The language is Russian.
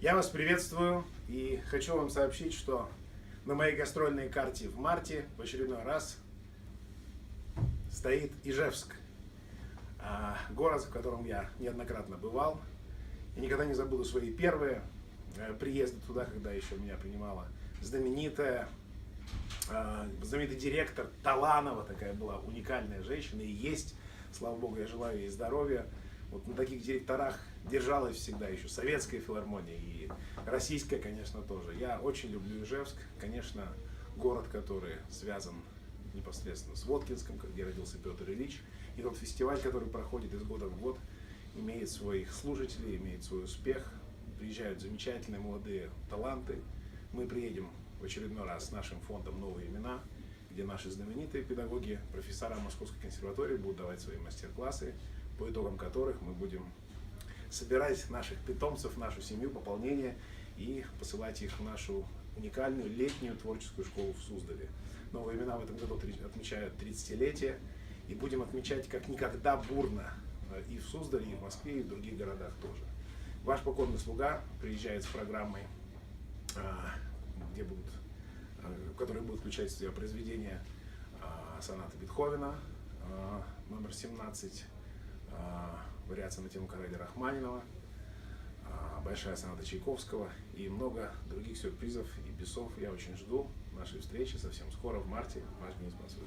Я вас приветствую и хочу вам сообщить, что на моей гастрольной карте в марте в очередной раз стоит Ижевск, город, в котором я неоднократно бывал. И никогда не забуду свои первые приезды туда, когда еще меня принимала знаменитый директор Таланова, такая была уникальная женщина и есть. Слава Богу, я желаю ей здоровья. Вот на таких директорах держалась всегда еще советская филармония и российская, конечно, тоже. Я очень люблю Ижевск, конечно, город, который связан непосредственно с Воткинском, где родился Петр Ильич. И тот фестиваль, который проходит из года в год, имеет своих слушателей, имеет свой успех. Приезжают замечательные молодые таланты. Мы приедем в очередной раз с нашим фондом «Новые имена», где наши знаменитые педагоги, профессора Московской консерватории будут давать свои мастер-классы, по итогам которых мы будем собирать наших питомцев, нашу семью, пополнение и посылать их в нашу уникальную летнюю творческую школу в Суздале. Новые имена в этом году отмечают 30-летие и будем отмечать как никогда бурно и в Суздале, и в Москве, и в других городах тоже. Ваш покорный слуга приезжает с программой, которая будет включать в себя произведения сонаты Бетховена, номер 17, вариация на тему Караида Рахманинова, большая соната Чайковского и много других сюрпризов и бесов. Я очень жду нашей встречи совсем скоро, в марте. Ваш Денис Басов.